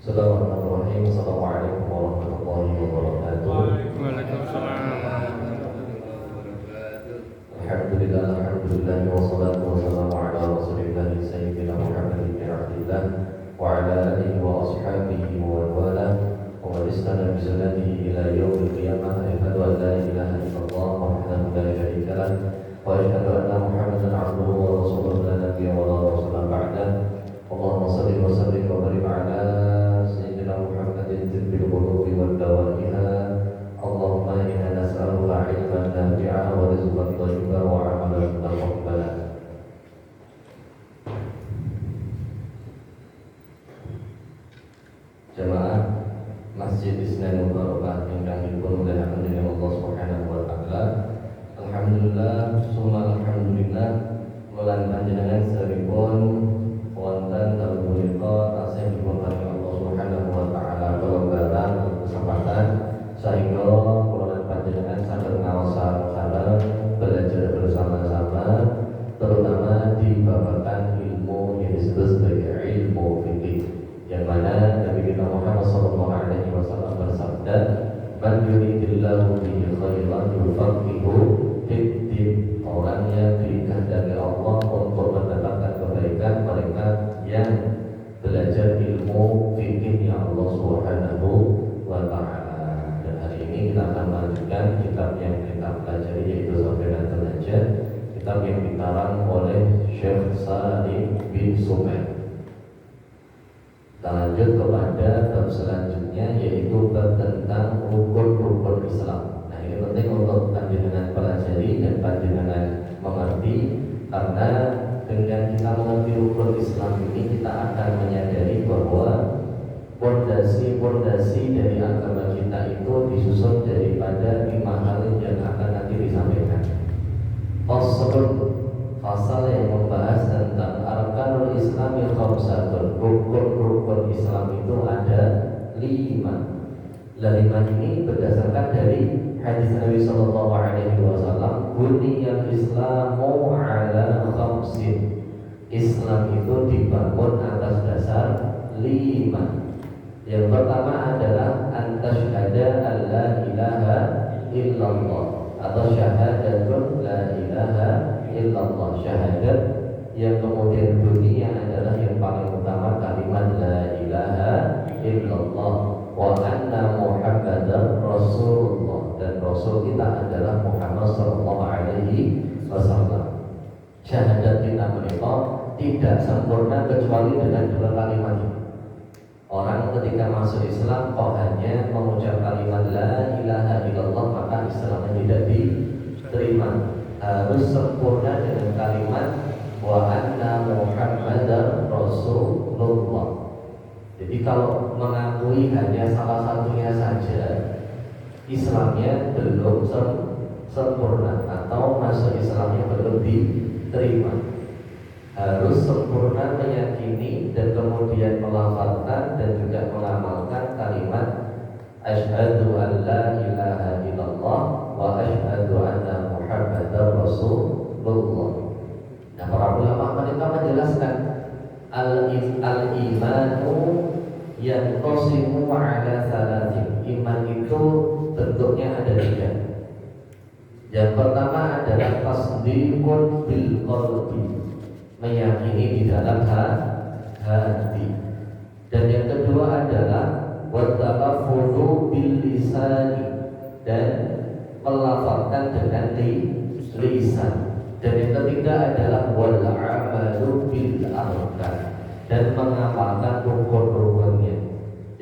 Bismillahirrahmanirrahim. Assalamualaikum warahmatullahi wabarakatuh. Waalaikumsalam. Alhamdulillah, alhamdulillah, wassalatu wassalamu ala rasulillah sayyidina Muhammad bin Abdillah wa ala alihi wa ashabihi wa wala wa man istana bi sunnatihi ila yaumil qiyamah. Asyhadu an la ilaha illallah wahdahu la syarika lah wa asyhadu anna Muhammadan abduhu wa rasuluhu la nabiyya wa la rasula ba'dah. Allahumma shalli wa sallim wa barik ala sayyidina Muhammadin tibbil qulubi wad dawaiha. Allahumma inna nas'aluka ilman nafi'a wa rizqan thayyiban wa 'amalan mutaqabbalan. Jemaah Masjid Islam Mubarakah yang dimuliakan oleh Allah Subhanahu wa taala. Alhamdulillah, summa alhamdulillah, mulan panjenengan seripun wonten dalem punika tasih dipunparingi Allah Subhanahu wa taala kelonggaran kesempatan sehingga kula panjenengan saged ngaosan belajar bersama-sama, terutama di babakan ilmu yang disebut sebagai ilmu fikih, yang mana Nabi kita Muhammad sallallahu alaihi wasallam bersabda, "Man yuridillahu bihi khairan yufaqihu fid-din." Orang yang dikehendaki Allah untuk mendapatkan kebaikan, mereka yang belajar ilmu fikihnya Allah Subhanahu wa taala. Dan hari ini kita akan melanjutkan kitab yang kita pelajari, yaitu Safinatun Najah, kitab yang dikarang oleh Syekh Salim bin Sumail. Kita lanjut kepada bab selanjutnya, yaitu bab tentang rukun-rukun Islam. Nah, ini penting untuk panjenengan pelajari dan panjenengan mengerti, karena dengan kita mengerti rukun Islam ini, kita akan menyadari bahwa pondasi dari agama kita itu disusun daripada 5 hal yang akan nanti disampaikan. Pasal yang membahas tentang arkanul Islami khamsatun. Rukun Islam itu ada 5. Dan 5 ini berdasarkan dari hadis Nabi sallallahu alaihi wasallam, buniyal Islamu ala khamsin. Islam itu dibangun atas dasar 5. Yang pertama adalah antasyhada alla ilaha illallah, atau syahadatun la ilaha illallah. Syahadat yang kemudian bunyinya adalah yang paling utama kalimat la ilaha illallah wa anna Muhammadar Rasulullah, dan Rasul kita adalah Muhammad sallallahu alaihi wasallam. Syahadat kita menikah tidak sempurna kecuali dengan 2 kalimat ini. Orang ketika masuk Islam kok hanya mengucap kalimat la ilaha illallah, maka Islamnya tidak diterima. Harus sempurna dengan kalimat wa anna Muhammadar Rasulullah. Jadi kalau mengakui hanya salah satunya saja, Islamnya belum sempurna, atau masuk Islamnya belum diterima. Harus sempurna meyakini dan kemudian melafalkan dan juga mengamalkan kalimat asyhadu an la ilaha illallah wa asyhadu anna Muhammadar Rasulullah. Nah, para ulama mereka menjelaskan al-imanu yanqasimu ala salatin. Iman itu bentuknya ada 3. Yang pertama adalah tasdiqun bil qalbi, meyakini di dalam hati. Dan yang kedua adalah watalaffudzu bil lisani, dan melafalkan dengan lisan. Dan yang ketiga adalah wal amalu bil arkan, dan mengamalkan rukun-rukunnya.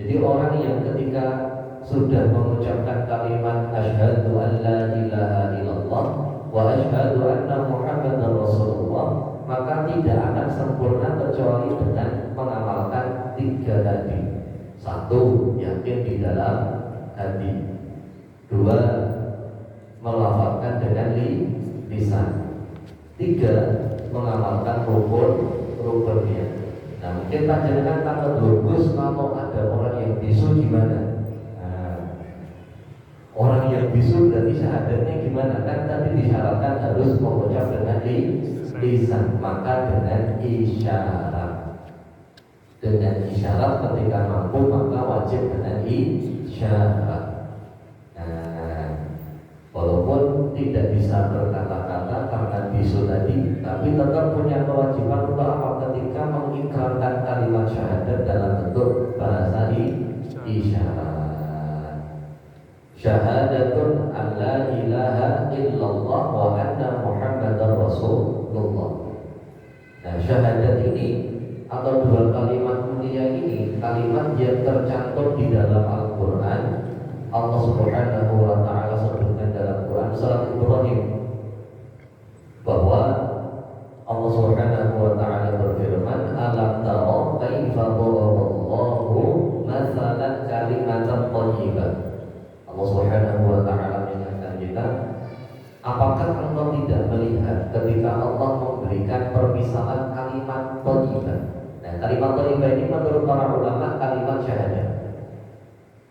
Jadi orang yang ketika sudah mengucapkan kalimat asyhadu an la ilaha illallah wa asyhadu anna Muhammadar Rasulullah, maka tidak akan sempurna kecuali dengan mengamalkan 3 tadi. 1, yakin di dalam hati. 2, melafalkan dengan lisan. 3, mengamalkan rukun-rukunnya. Nah, mungkin panjenengan takut bagus kalau ada orang yang bisu gimana? Orang yang bisu berarti syahadatnya gimana? Kan tadi disyaratkan harus mengucap dengan lisan, maka dengan isyarat. dengan isyarat, ketika mampu maka wajib dengan isyarat. Nah, walaupun tidak bisa berkata-kata karena bisu tadi, tapi tetap punya kewajiban untuk apa? Ketika mengikrarkan kalimat syahadat dalam bentuk bahasa isyarat. Syahadatun an la ilaha illallah wa anna muhammadar rasulullah. Nah, syahadat ini atau dua kalimat mulia ini kalimat yang tercantum di dalam Al-Quran. Allah Subhanahu wa ta'ala sebutkan dalam Quran surat Ibrahim bahwa Allah Subhanahu wa ta'ala berfirman, alam tara kaifa daraballahu mathalan kalimatan thayyibah. Allah Subhanahu wa ta'ala mengingatkan kita, apakah engkau tidak melihat ketika Allah memberikan permisalan kalimat thayyibah. Nah, kalimat thayyibah ini menurut para ulama kalimat syahadat.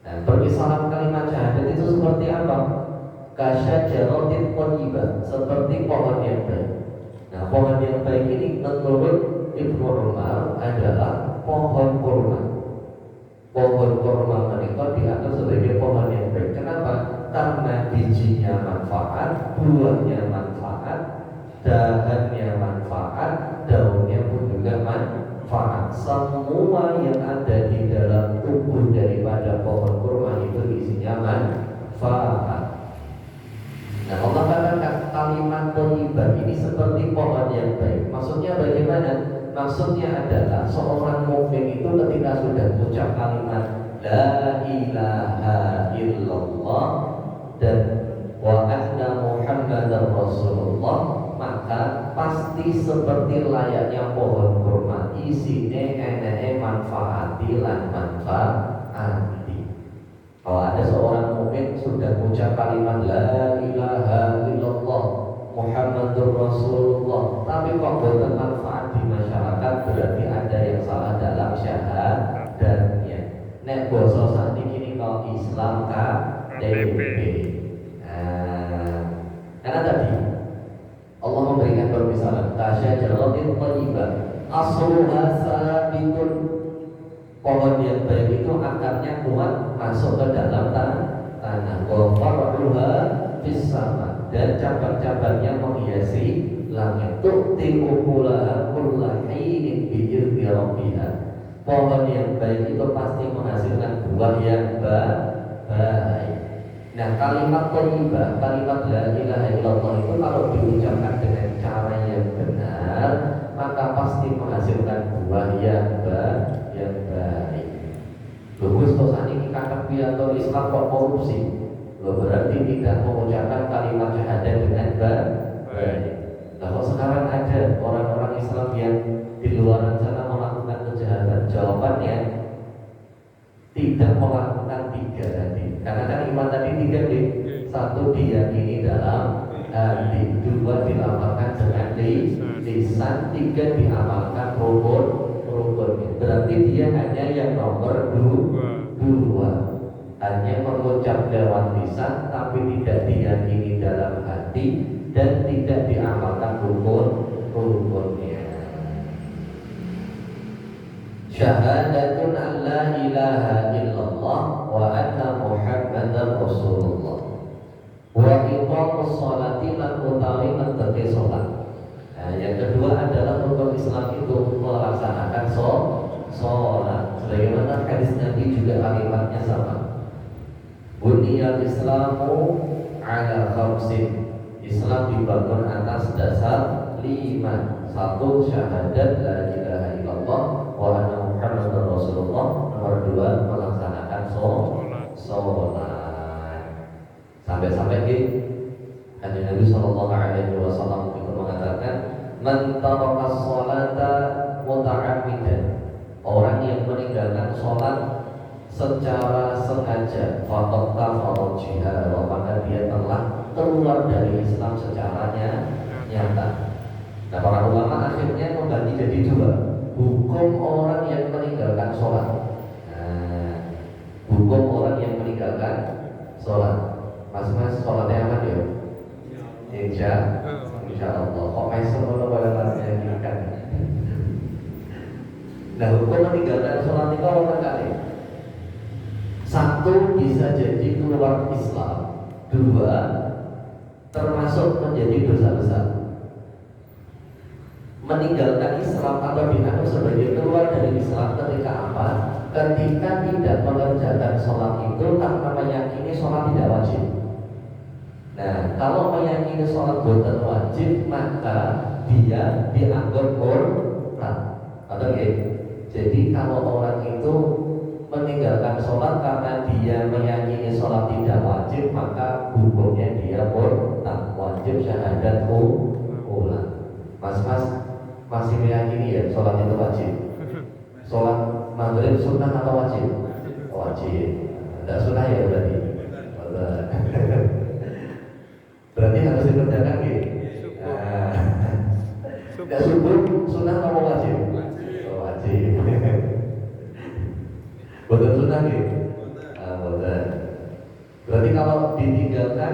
Nah, permisalan kalimat syahadat itu seperti apa? Kasyajaratin thayyibah, seperti pohon yang baik. Nah, pohon yang baik ini menurut Ibnu Umar adalah pohon kurma. Pohon kurma mereka dianggap sebagai pohon yang baik. Kenapa? Karena bijinya manfaat, buahnya manfaat, dahannya manfaat, daunnya pun juga manfaat. Semua yang ada di dalam tubuh daripada pohon kurma itu isinya manfaat. Nah, Allah katakan kalimat thayyibah ini seperti pohon yang baik. Maksudnya bagaimana? Maksudnya adalah seorang mukmin itu ketika sudah mengucap kalimat la ilaha illallah dan wa anna muhammadar rasulullah, maka pasti seperti layaknya pohon kurma, isine eneke manfaati lan manfaati. Kalau ada seorang mukmin sudah mengucap kalimat la ilaha illallah muhammadur rasulullah tapi kok bermanfaat di masyarakat, berarti ada yang salah dalam syahadatnya. Nek basa sakniki ini kalau Islam KTP. Karena tadi Allah memberikan permisalan kasyajaratin thayyibah asluha sabitun, pohon yang baik itu akarnya kuat masuk ke dalam tanah. Wa far'uha fis sama, dan cabang-cabangnya menghiasi langit. Tu'ti ukulaha kullahinin bi'izni rabbiha. Pohon yang baik itu pasti menghasilkan buah yang baik. Nah, kalimat thayyibah, kalimat la ilaha illallah itu kalau diucapkan dengan cara yang benar, maka pasti menghasilkan buah yang baik. Bagus kok saat ini kakak pidato Islam kok korupsi. Loh, berarti tidak mengucapkan kalimat syahadat dengan baik. Nah, kalau sekarang ada orang-orang Islam yang di luar sana melakukan kejahatan, jawabannya tidak melakukan tiga tadi. Karena kan iman tadi tiga nih. Satu, diyakini dalam hati, dua dilaporkan dengan lisan, tiga diamalkan rukunnya. Berarti dia hanya yang nomor dua, hanya mengucap lewat lisan tapi tidak diyakini dalam hati dan tidak diamalkan rukunnya. Syahadatun an la ilaha illallah wa anna muhammadar rasulullah wa iqamus sholati lan utawi ngendheke salat. Nah, yang kedua adalah rukun Islam itu melaksanakan sholat. Sebagaimana hadis Nabi juga kalimatnya sama. Buniyal Islamu ala khamsin. Islam dibangun atas dasar 5. Satu, syahadat la ilaha illallah wa anna muhammadar rasulullah. Nomor 2, melaksanakan sholat. Sampai-sampai di hadis Nabi sallallahu alaihi wasallam itu mengatakan, man taraka sholata muta'ammidan, orang yang meninggalkan sholat secara sengaja, faqad kafara jihad, maka dia telah keluar dari Islam secara nyata. Nah, para ulama akhirnya membagi jadi dua, hukum orang yang meninggalkan sholat. Nah, hukum orang yang meninggalkan sholat. Mas sholatnya aman ya? Insya Allah. Kok mesem kalau pada pasnya ikan. Nah, hukum meninggalkan sholat itu orang kali. Satu, bisa jadi keluar Islam. Dua, termasuk menjadi dosa besar. Meninggalkan Islam atau dianggap sebagai keluar dari Islam ketika apa? Ketika tidak mengerjakan sholat itu tanpa meyakini sholat tidak wajib. Nah, kalau meyakini sholat bukan wajib, maka dia dianggap murtad. Atau jadi kalau orang itu meninggalkan sholat karena dia meyakini sholat tidak wajib, maka hukumnya dia murtad, wajib syahadat ulang. Mas masih meyakini ya sholat itu wajib? Sholat maghrib sunnah atau wajib? Wajib. Tidak sunnah ya berarti. Berarti harus dikerjakan gitu. Tidak subuh sunnah atau wajib? Wajib. Betul sunnah gitu. Betul. Berarti kalau ditinggalkan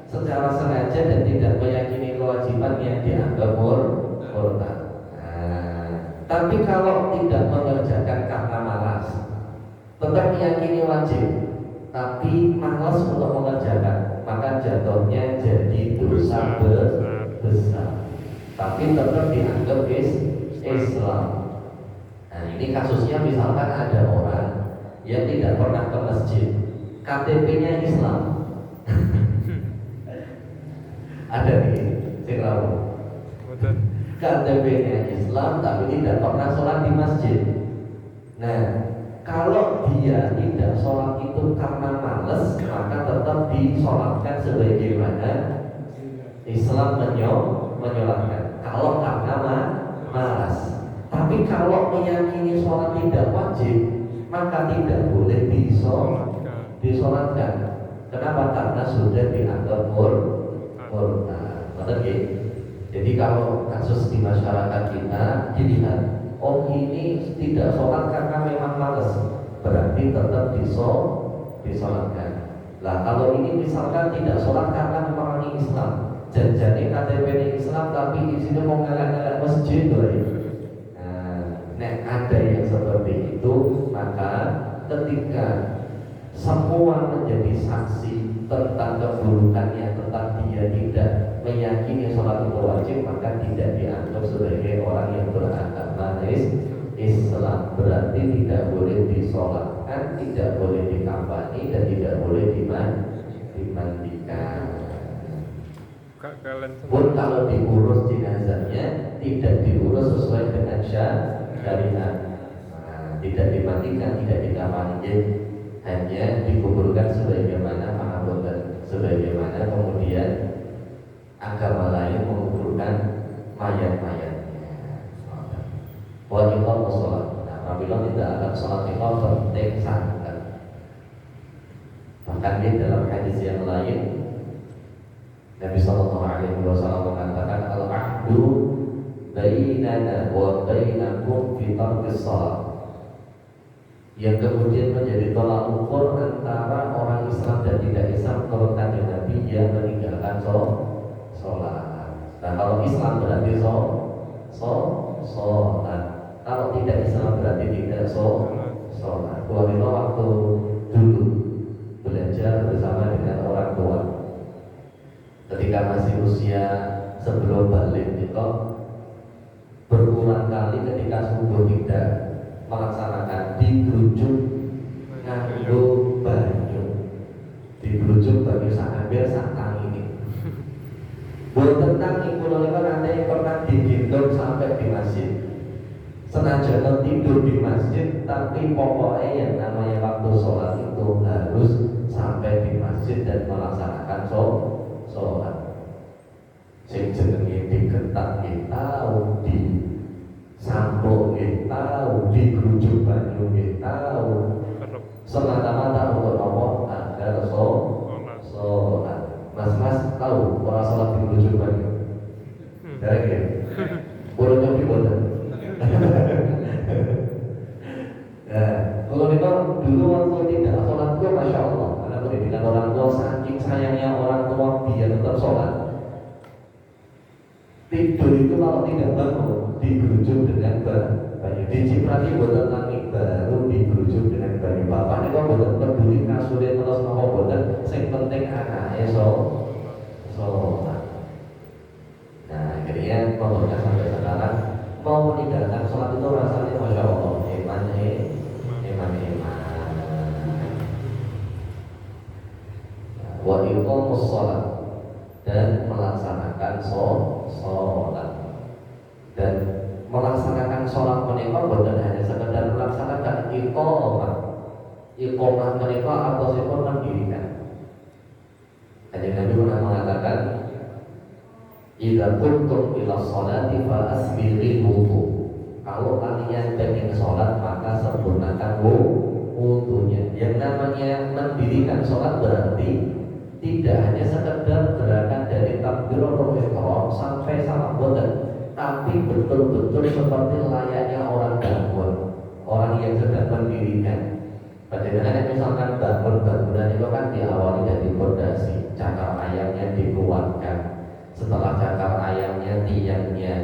secara sengaja dan tidak meyakini kewajiban yang dianggap murtad. Tapi kalau tidak mengerjakan karena malas, tetap meyakini wajib, tapi malas untuk mengerjakan, maka jatuhnya jadi dosa besar. Tapi tetap dianggap Islam. Nah, ini kasusnya misalkan ada orang yang tidak pernah ke masjid, KTP-nya Islam. Ada nih, saya KTP-nya Islam tapi tidak pernah sholat di masjid. Nah, kalau dia tidak sholat itu karena males, maka tetap disolatkan sebagaimana Islam menyolatkan. Kalau karena malas. Tapi kalau meyakini sholat tidak wajib, maka tidak boleh disolatkan. Kenapa? Karena sudah dianggap murtad. Jadi kalau kasus di masyarakat kita dilihat, oh ini tidak sholat karena memang malas, berarti tetap disolatkan. Lah kalau ini misalkan tidak sholat karena memang ini Islam, janjane KTP ini Islam tapi isinya mau ngelak-ngelak masjid, nah ada yang seperti itu, maka ketika semua menjadi saksi tentang keburukannya, tentang dia tidak meyakini sholat itu wajib, maka tidak dianggap sebagai orang yang beragama Islam. Berarti tidak boleh disolatkan, tidak boleh dikampani, dan tidak boleh dimandikan. Pun kalau diurus jenazahnya tidak diurus sesuai dengan syariat. Tidak dimandikan, tidak dikampani, hanya dikuburkan sebagaimana sebagaimana kemudian agama lain menguburkan mayat-mayatnya. Wajibul sholat. Nah, apabila tidak akan sholat itu penting sangat. Bahkan di dalam hadis yang lain, Nabi Sallallahu Alaihi Wasallam mengatakan al-ahdu bainana wa bainakum fi tarkis sholat. Yang kemudian menjadi tolak ukur antara orang Islam dan tidak Islam menurut kanjeng Nabi yang meninggalkan sholat. Nah kalau Islam berarti sholat. Kalau tidak Islam berarti tidak sholat. Kalau waktu dulu belajar bersama dengan orang tua, ketika masih usia sebelum balik itu berulang kali ketika subuh tidak melaksanakan digerujuk nganggo banyu, digerujuk banyu hampir sak ini. Buat tentang ibu nolika nanti pernah digendong sampai di masjid. Senajan tidur di masjid, tapi pokoknya yang namanya waktu sholat itu harus sampai di masjid dan melaksanakan sholat. Sing jenenge digetak kita tahu, di sampuk kita tahu, digerujuk banyu kita tahu. Semata-mata untuk nomor agar sholat. Mas tahu orang sholat digerujuk banyu? Dari ya? Boleh nyobi boleh. Nah, kalau memang dulu waktu tidak sholat itu masya Allah, karena pendidikan orang tua saking sayangnya orang tua biar tetap sholat. Tidur itu kalau tidak bangun digerujuk dengan banyu. Diciprati buat tentang baru dibujuk dengan bayi. Bapak ini kok boten peduli kasure terus napa boten, sing penting anake sholat. Nah, akhirnya pokoknya sampai sekarang mau meninggalkan sholat itu rasanya masya Allah, iman. Wa iqamus sholat, dan melaksanakan sholat. Dan melaksanakan sholat menikah bukan hanya sekedar melaksanakan iqamah menikah atau sifat mendirikan. Kanjeng Nabi pernah mengatakan, idza kuntum ila sholati fa asbighil wudu. Kalau kalian ingin sholat maka sempurnakan wudunya. Yang namanya mendirikan sholat berarti tidak hanya sekedar gerakan dari takbiratul ihram sampai salam boten, tapi betul-betul seperti layaknya orang bangun, orang yang sedang mendirikan. Padahal misalkan bangunan itu kan diawali dari fondasi, cakar ayamnya dikuatkan, setelah cakar ayamnya tiangnya,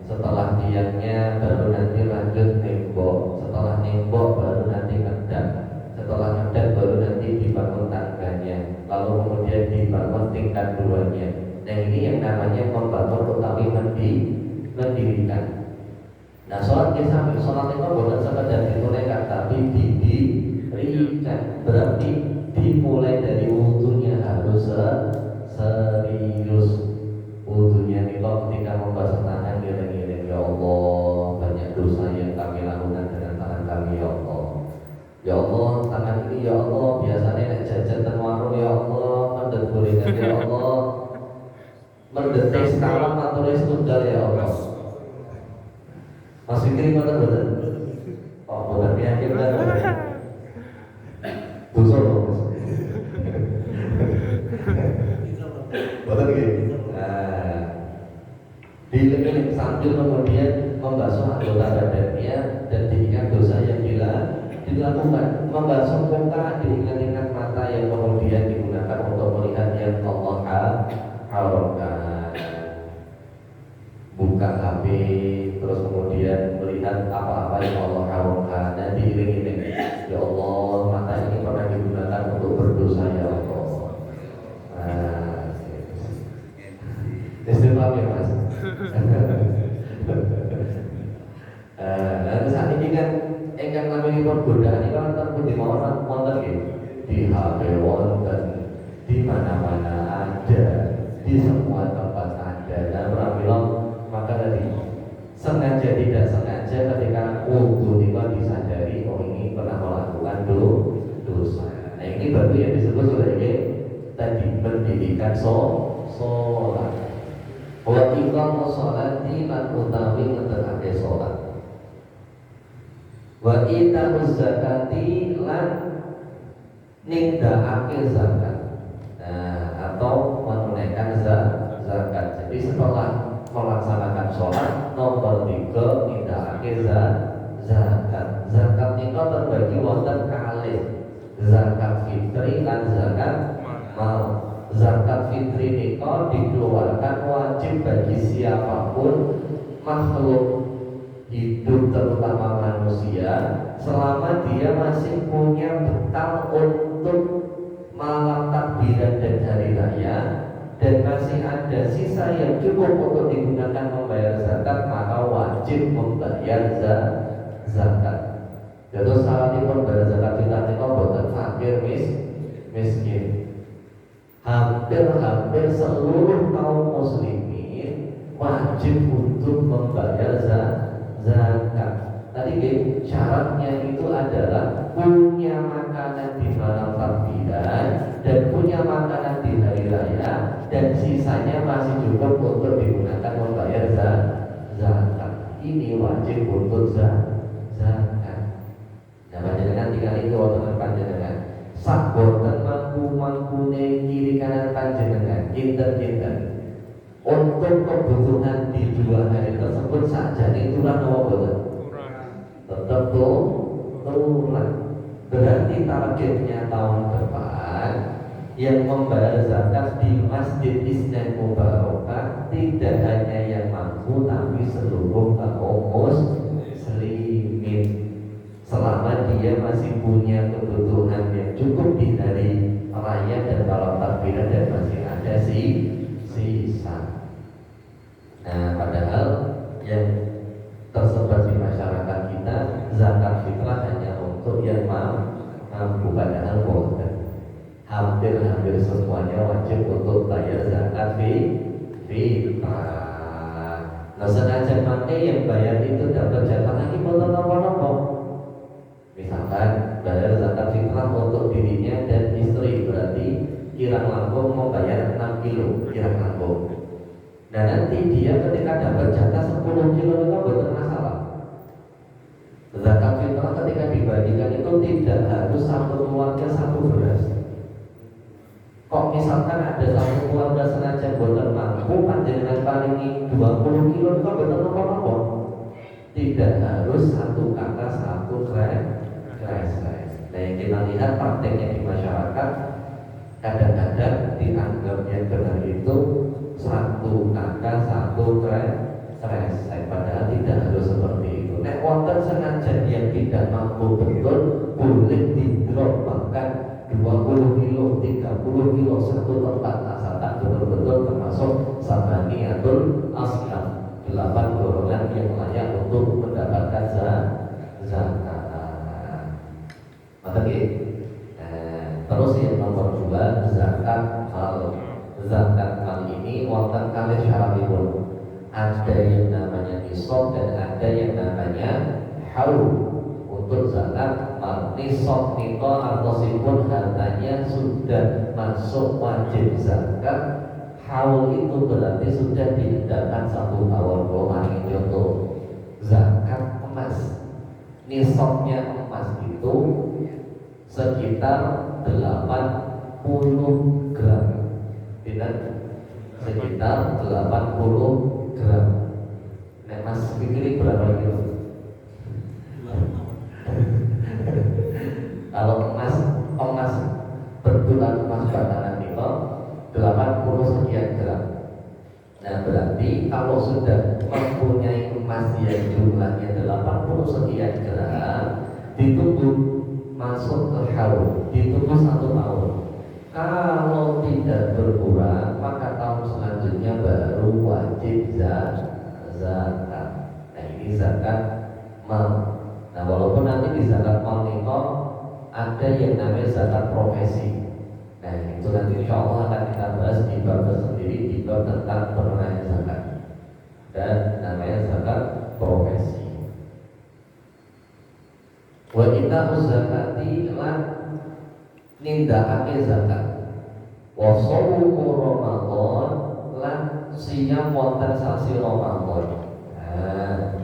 setelah tiangnya baru nanti lanjut nembok, setelah nembok baru nanti ngedak, setelah ngedak baru nanti dibangun tangganya, lalu kemudian dibangun tingkat duanya. Nah ini yang namanya membangun utawi mendirikan. Nah sholat kisah, sholat itu bukan sekedar ditunaikan, tapi didirikan. Berarti dimulai dari wudunya harus serius. Wudunya itu ketika membasuh tangan giling-giling, ya Allah banyak dosa yang kami lakukan dengan tangan kami, ya Allah. Ya Allah tangan ini, ya Allah biasanya nek jajan ten warung, ya Allah mendet gorengan, ya Allah mendetek sekarang matulis tunggal, ya Allah. Mas Fikri ngoten boten? Oh, boten meyakinkan. Dosa lho. Boten nggih. Nah, diiling sambil kemudian membasuh anggota badannya dan diingat dosa yang dilakukan. Membasuh muka, diingat-ingat mata yang kemudian digunakan untuk melihat yang Allah haramkan. Buka HP, terus kemudian melihat apa-apa yang Allah haramkan, dan diiring-iring, ya Allah mata ini pernah digunakan untuk berdosa, ya Allah. Istighfar ya Mas. Lalu saat ini kan engkang namanya godaan ini kan terpun di mana wonten nggih, di HP wonten, di mana-mana ada, di semua tempat ada. Dan bilang maka tadi sengaja tidak sengaja ketika wudu itu disadari, oh ini pernah melakukan dosa. Nah ini baru yang disebut sebagai tadi mendirikan sholat. Wa iqamus sholati lan utawi ngetokake sholat. Wa ita'uz zakati lan nindakake zakat. Nah, atau menunaikan zakat. Jadi setelah melaksanakan sholat, nomor 3 nindakake zakat. Zakat itu terbagi wonten kalih, zakat fitri dan zakat mal. Zakat fitri itu dikeluarkan wajib bagi siapapun makhluk hidup, terutama manusia, selama dia masih punya bekal untuk malam takbiran dan hari raya, dan masih ada sisa yang cukup untuk digunakan membayar zakat, maka wajib membayar zakat. Jadi syaratipun bayar zakat kita itu boten fakir miskin. Hampir seluruh kaum muslimin wajib untuk membayar zakat. Tadi syaratnya itu adalah punya makanan di malam takbiran dan punya makanan di hari raya, dan sisanya masih cukup untuk digunakan membayar zakat. Ini wajib untuk zakat. Nah, panjenengan tinggal itu wonten panjenengan sak boten mangku-mangkune kiri kanan panjenengan kinten-kinten untuk kebutuhan di 2 hari tersebut saja turun apa boten? Tetap turun. Berarti targetnya tahun depan yang membayar zakat di Masjid Isnan Mubarakah tidak hanya yang mampu, tapi seluruh kaum muslimin selama dia masih punya kebutuhan yang cukup di hari raya dan malam takbiran dan masih ada sisa. Nah, padahal yang tersebar di masyarakat kita zakat fitrah hanya untuk yang mampu, padahal bukan. Hampir semuanya wajib untuk bayar zakat fitrah. Nah, senajan mangke yang bayar itu dapat jatah lagi boten napa-napa. Misalkan bayar zakat fitrah untuk dirinya dan istri, berarti kirang langkung mau bayar 6 kilo kirang langkung. Nah, nanti dia ketika dapat jatah 10 kilo itu betul masalah. Zakat fitrah ketika dibagikan itu tidak harus satu keluarga satu beras. Kok misalkan ada satu keluarga senajan boten mampu panjenengan paringi 20 kilo itu betul apa-apa. Tidak harus satu kakak satu kres. Nah, yang kita lihat prakteknya di masyarakat kadang-kadang dianggap yang benar itu satu kakak satu kres. Padahal tidak harus seperti itu. Nek wonten senajan yang tidak mampu betul boleh di-drop bahkan 20 kilo, 30 kilo satu tempat asalkan betul-betul termasuk samaniatul aslam, 8 golongan yang layak untuk mendapatkan zakat. Terus yang nomor 2 zakat mal. Zakat mal ini wonten kalih syaratipun. Ada yang namanya nisab dan ada yang namanya haul. Untuk zakat mal nisab niko artosipun hartanya sudah masuk wajib zakat. Haul itu berarti sudah dihendakkan 1 tahun. Maring contoh zakat emas, nisabnya emas itu sekitar 80 gram. Tidak, sekitar 80 gram. Nek Mas pikir berapa kilo? Kalau emas berbulan emas batangan itu 80 sekian gram. Nah, berarti kalau sudah mempunyai emas yang jumlahnya 80 sekian gram, ditunggu masuk ke haul, ditunggu 1 tahun. Kalau tidak berkurang, maka tahun selanjutnya baru wajib zakat. Nah, ini zakat mal. Nah, walaupun nanti di zakat mal itu ada yang namanya zakat profesi. Nah, itu nanti insya Allah akan kita bahas di bab tersendiri, di bab tentang pengenaan zakat dan namanya zakat profesi. Wa kita zakati lan nindakake zakat. Wa shaumu Ramadan lan siyam wonten sasi Ramadan. Nah,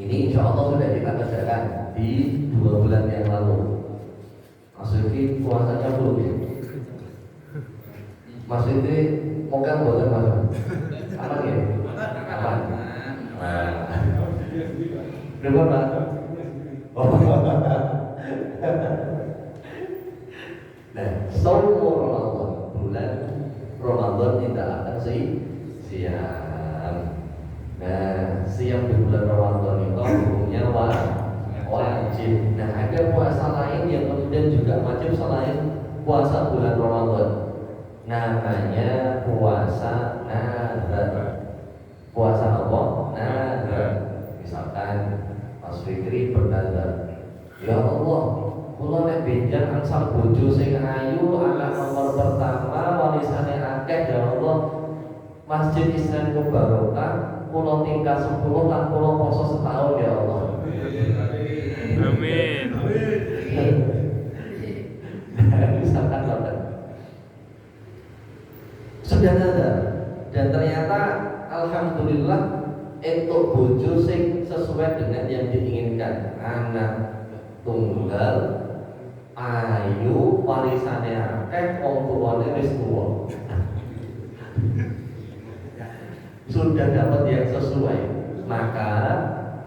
ini insya Allah sudah kita kerjakan di 2 bulan yang lalu. Mas Rifki puasanya belum ya? Mas Rifki moga boleh Mas? Aman ya? Aman. Nah, berapa Pak? Nah, saum Ramadan, bulan Ramadan tidak akan siam. Nah, siam di bulan Ramadan itu hukumnya wajib. Nah, ada puasa lain yang kemudian juga wajib selain puasa bulan Ramadan. Namanya puasa nazar. Puasa apa? Nazar. Misalkan Mas Fikri bernazar, ya Allah, kula nek benjang angsal bojo sing ayu, anak nomor pertama, warisane akeh, ya Allah, Masjid Islam barokah, kula tingkat 10 lan kula poso setahun, ya Allah. Amin. Misalkan sudah nazar dan ternyata alhamdulillah untuk bojo sing sesuai dengan yang diinginkan, anak tunggal, ayu, warisane akeh, wong tuane wis tuwa. Sudah dapat yang sesuai, maka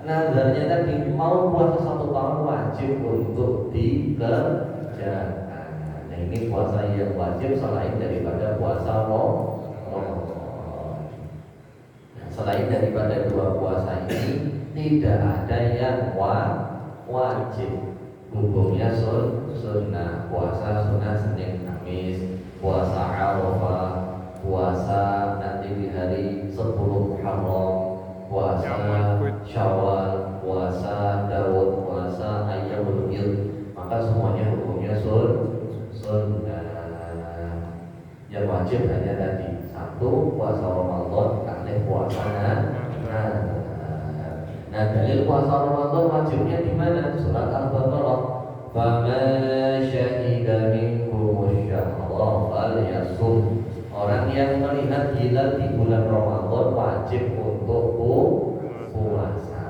nazarnya tadi mau puasa 1 tahun wajib untuk dikerjakan. Nah, ini puasa yang wajib selain daripada puasa Ramadan. Selain daripada 2 puasa ini tidak ada yang wajib, hukumnya sunnah. Puasa sunnah Senin Kamis, puasa Arafah, puasa nanti di hari 10 Muharram, puasa Syawal, puasa Daud, puasa Ayyamul Bid, maka semuanya hukumnya sunnah. Yang wajib hanya tadi satu, puasa Ramadan, kali puasa nah dalil puasa Ramadan wajibnya di mana? Surat Al-Baqarah. Faman syahida minkumus syahra falyasum. Orang yang melihat hilal di bulan Ramadan wajib untuk puasa.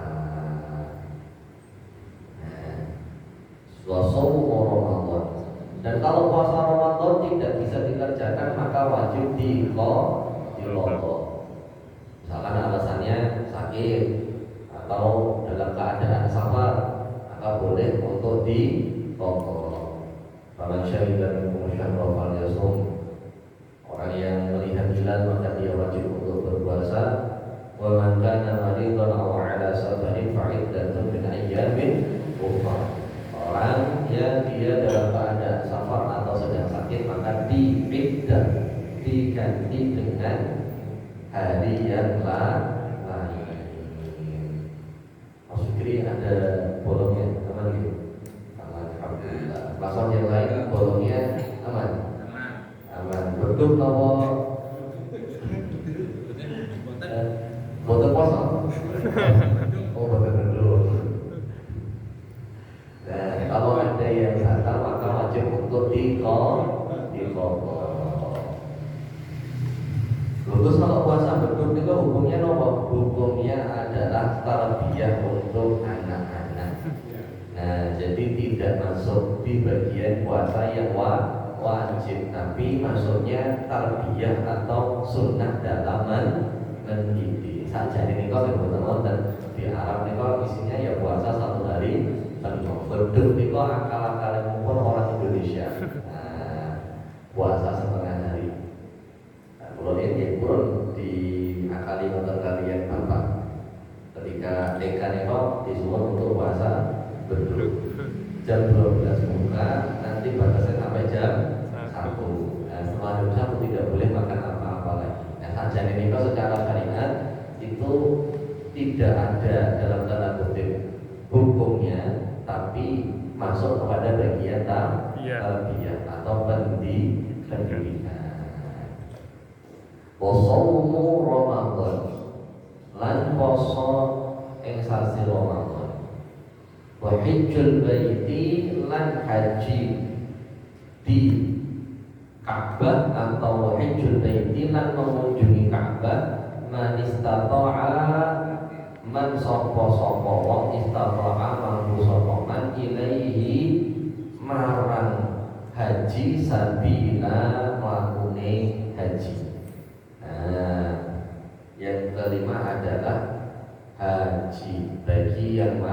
Suasana Ramadan. Dan kalau puasa Ramadan tidak bisa dikerjakan maka wajib diqodho. Misalkan alasannya sakit atau dalam keadaan safar, maka boleh untuk diqodho. Faman syahida minkum syahra falyasum. Orang yang melihat hilal maka dia wajib untuk berpuasa. Wa man kana maridan aw ala safarin fa iddatun min ayyamin ukhra. Orang yang dia dalam keadaan safar atau sedang sakit maka diiddah, diganti dengan hari yang lain. Mas Fikri ada bolongnya aman gitu? Alhamdulillah. Pasal yang lain bolongnya aman? Aman. Betul nopo? Boten poso? Oh boten betul. Nah, kalau ada yang batal maka wajib untuk diqodho. Terus kalau puasa beduk itu hukumnya nopo? Hukumnya adalah tarbiyah untuk anak-anak. Nah, jadi tidak masuk di bagian puasa yang wajib, tapi masuknya tarbiyah atau sunnah dalam mendidik. Saja ini kau teman-teman di Arab ini kau isinya ya puasa 1 hari penuh. Beduk itu akal-akal pun orang Indonesia. Nah, puasa setengah hari. Nah, kalau ini kurang diakali untuk kalian bapak. Ketika dekan itu disuruh untuk puasa beduk. Jam 12 buka, nanti batasnya sampai jam 1. Nah, setelah jam 1 tidak boleh makan apa-apa lagi. Nah, saja ini kau secara syariat itu tidak ada dalam tanda kutip hukumnya, tapi masuk kepada bagian tarbiyah atau pendidikan. Posomu Ramadan lan poso ing sasi Ramadan. Wa hajjul baiti lan haji di Ka'bah atau hajjul baiti lan mengunjungi Ka'bah man istata'a man sapa wong istata'a mampu sapa man ilaihi marang haji sabila mlakune haji. Nah, yang kelima adalah haji bagi yang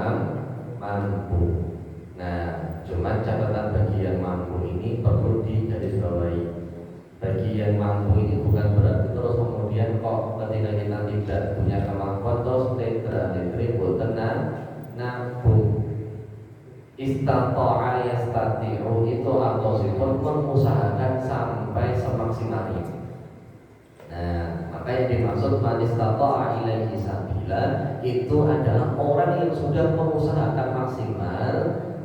mampu. Nah, cuman catatan bagi yang mampu ini perlu digarisbawahi. Bagi yang mampu ini bukan berarti terus kemudian kok ketika kita tidak punya kemampuan terus tidak boten nabung. Istata'a yastati'u itu atau sifat mengusahakan sampai semaksimalnya. Nah, maka yang dimaksud man istata'a ilaihi sabila itu adalah orang yang sudah mengusahakan maksimal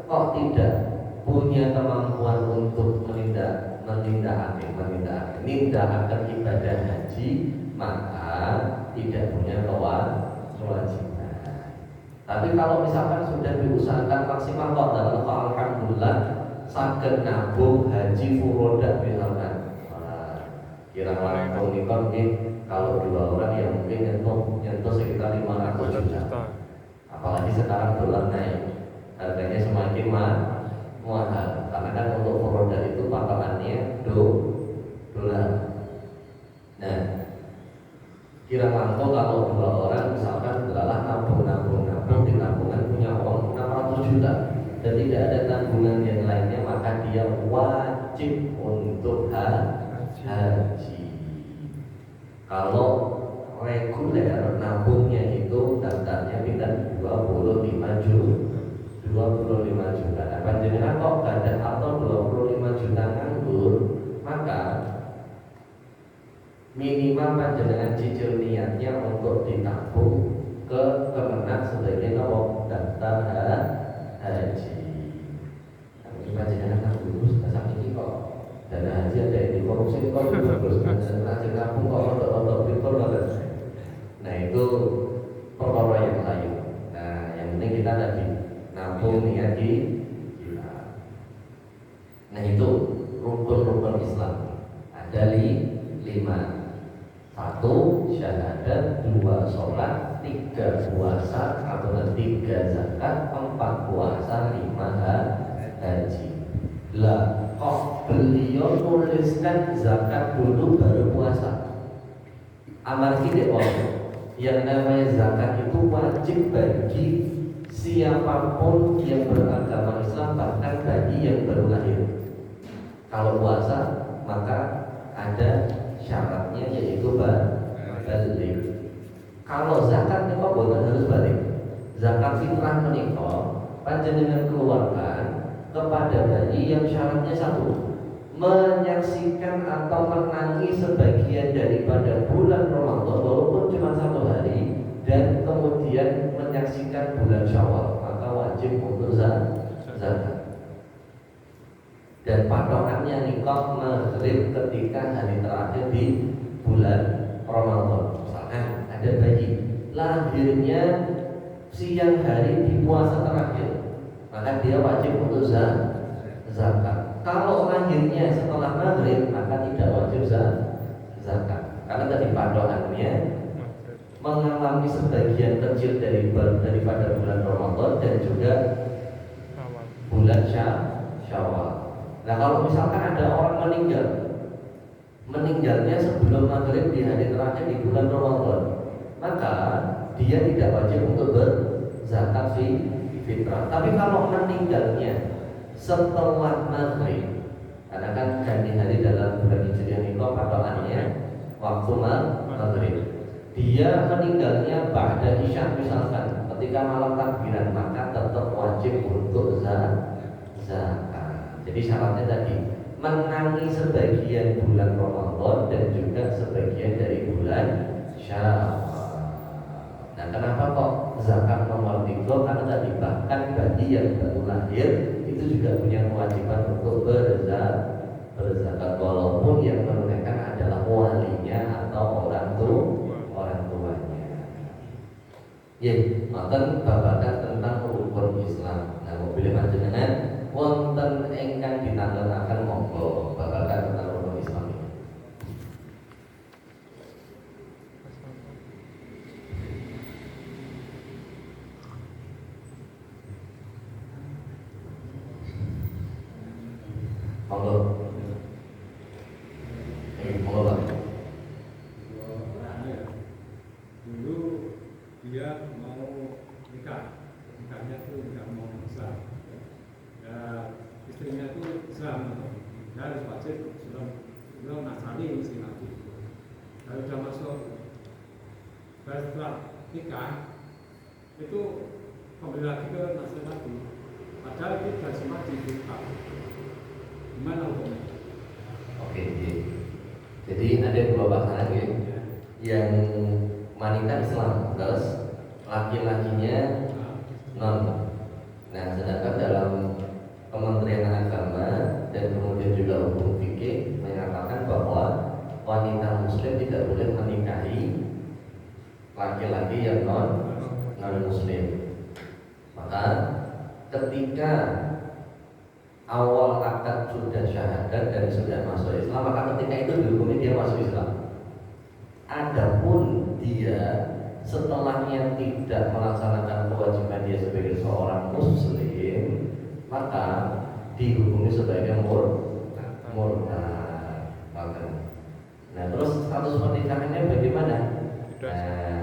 kok tidak punya kemampuan untuk menindakkan ibadah haji, maka tidak punya kewajiban. Tapi kalau misalkan sudah diusahakan maksimal kok dalam alhamdulillah saged nabung haji furoda misalkan. Kira langkung nikah kalau 2 orang yang mungkin nyentuh sekitar 500 juta. Apalagi sekarang dolar naik, harganya semakin mahal. Karena kan untuk furoda itu patokannya dolar. Nah, kira langkung kalau 2 orang misalkan adalah nabung di tabungan punya uang 600 juta dan tidak ada tanggungan yang lainnya, maka dia wajib untuk haji. Kalau reguler nabungnya itu daftarnya pindah 25 juta. 25 juta. Nah, panjenengan kok ada atau 25 juta nganggur, maka minimal panjenengan cicil niatnya untuk ditabung ke Kemenak sebagai nomor daftar haji. Tapi panjenengan nganggur saat ini kok dana haji ada yang dikorupsi kok bagus, panjenengan nabung kok untuk people banget. Nah itu perkara yang lain. Nah yang penting kita tadi nabung niat di kita. Nah itu rukun-rukun Islam ada 5. 1 syahadat, 2 sholat, 3 puasa atau 3 zakat, 4 puasa, 5 haji. Lah kok beliau tuliskan zakat dulu baru puasa? Amal tidak boleh. Yang namanya zakat itu wajib bagi siapapun yang beragama Islam, bahkan bagi yang baru lahir. Kalau puasa maka ada syaratnya yaitu balik. Kalau zakat ini kok bukan harus balik. Zakat fitrah menikah panjenengan keluarkan kepada bayi yang syaratnya 1, menyaksikan atau menangi sebagian daripada bulan Ramadan walaupun cuma 1 hari, dan kemudian menyaksikan bulan Syawal, maka wajib untuk zakat. Dan patokannya nikah maghrib ketika hari terakhir di bulan Ramadan. Misalkan ada bayi lahirnya siang hari di puasa terakhir, maka dia wajib untuk zakat. Kalau lahirnya setelah maghrib maka tidak wajib zakat, karena tadi patokannya mengalami sebagian kecil daripada bulan Ramadan dan juga bulan Syawal. Nah kalau misalkan ada orang meninggalnya sebelum maghrib di hari terakhir di bulan Ramadan, maka dia tidak wajib untuk berzakat fitrah. Tapi kalau meninggalnya setelah maghrib, karena kan ganti hari dalam bulan Hijriah itu patokannya waktu maghrib, dia meninggalnya ba'da isya misalkan ketika malam takbiran, maka tetap wajib untuk zakat. Jadi syaratnya tadi menangi sebagian bulan Ramadan dan juga sebagian dari bulan Syawal. Nah kenapa kok zakat nomor 3? Karena tadi bahkan bagi yang baru lahir itu juga punya kewajiban untuk berzakat walaupun yang menunaikan adalah walinya atau orang tuanya. Ya, maka babakan tentang rukun Islam. Nah, mobil panjenengan wonten ingkang ditanggapaken monggo babakan tentang rukun Islam ini. Monggo. Monggo Pak. Dulu dia mau nikahnya tuh nggak mau Islam. Istrinya itu Islam, dari wajib sudah Nasrani mesti nanti. Kalau sudah masuk, setelah nikah itu kembali lagi ke Nasrani. Padahal itu sudah semua dibuka. Gimana hukumnya? Oke. Jadi ada 2 pasangan ya, yang wanita Islam, terus laki-lakinya non. Nah, sedangkan dalam Kementerian Agama dan kemudian juga hukum fikih menyatakan bahwa wanita Muslim tidak boleh menikahi laki-laki yang non Muslim. Maka ketika awal akad sudah syahadat dan sudah masuk Islam, maka ketika itu dihukumi dia masuk Islam. Adapun dia setelahnya tidak melaksanakan kewajiban dia sebagai seorang Muslim, maka dihukumi sebagai murtad. Nah, terus status pernikahannya bagaimana? Nah,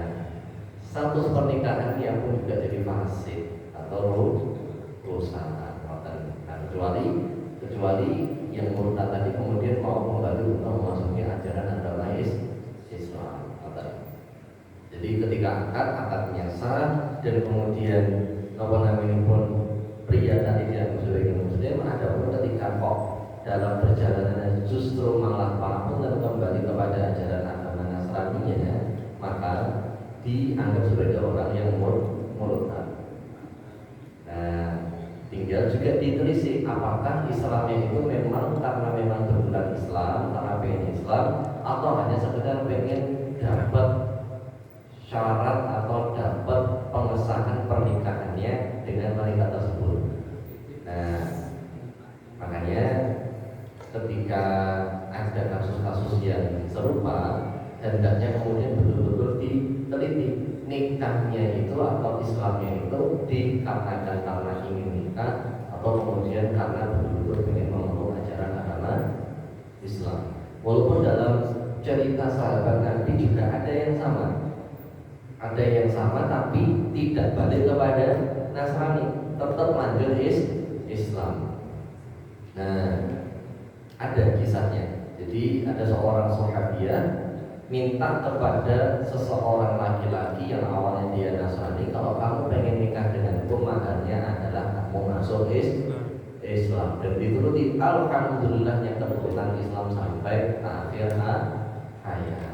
status pernikahannya pun juga jadi fasik atau rusak. Nah, kecuali yang murtad tadi kemudian mau kembali untuk memasuki ajaran agama Islam. Jadi ketika akadnya sah dan kemudian pun pria tadi dianggap sebagai muslim, ada pun ketika kok dalam perjalanan justru malah pun kembali kepada ajaran agama Nasrani-nya, maka dianggap sebagai orang yang murtad. Nah, tinggal juga ditelisik apakah Islamnya itu memang karena memang berbulan Islam, karena pengen Islam, atau hanya sekedar pengen dapat syarat atau dapat pengesahan pernikahannya dengan wanita tersebut. Nah, makanya ketika ada kasus-kasus yang serupa, hendaknya kemudian betul-betul diteliti nikahnya itu atau Islamnya itu dikarenakan karena ingin nikah atau kemudian karena betul-betul ingin memeluk ajaran agama Islam. Walaupun dalam cerita sahabat Nabi juga ada yang sama tapi tidak balik kepada Nasrani, tetap lanjut Islam. Nah, ada kisahnya. Jadi ada seorang sahabiah minta kepada seseorang laki-laki yang awalnya dia Nasrani, kalau kamu pengen nikah denganku, maharnya adalah kamu masuk Islam. Dan dituruti, alhamdulillahnya keturunan Islam sampai akhir hayat.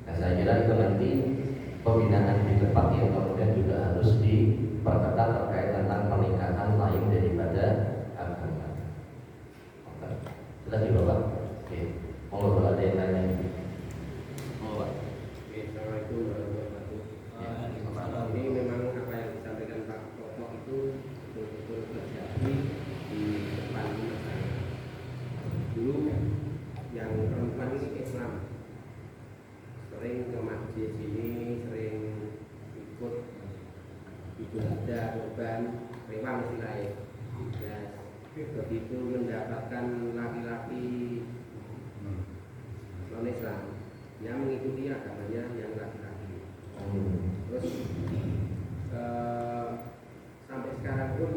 Nah, saya kira itu nanti pembinaan di depan yang kemudian juga harus diperketat terkait tentang pernikahan lain daripada agama. Sudah Bapak? Oke. Monggo kalau ada yang nanya. Monggo Pak. Assalamualaikum warahmatullahi wabarakatuh. Ini memang apa yang disampaikan Pak Toto itu betul-betul terjadi di depan rumah saya. Dulu yang perempuan ini Islam, sering ke masjid sini, sering ikut ibadah, korban, rewang istilahnya. Ya, begitu mendapatkan laki-laki non-Islam yang mengikuti agamanya yang laki-laki. Terus sampai sekarang pun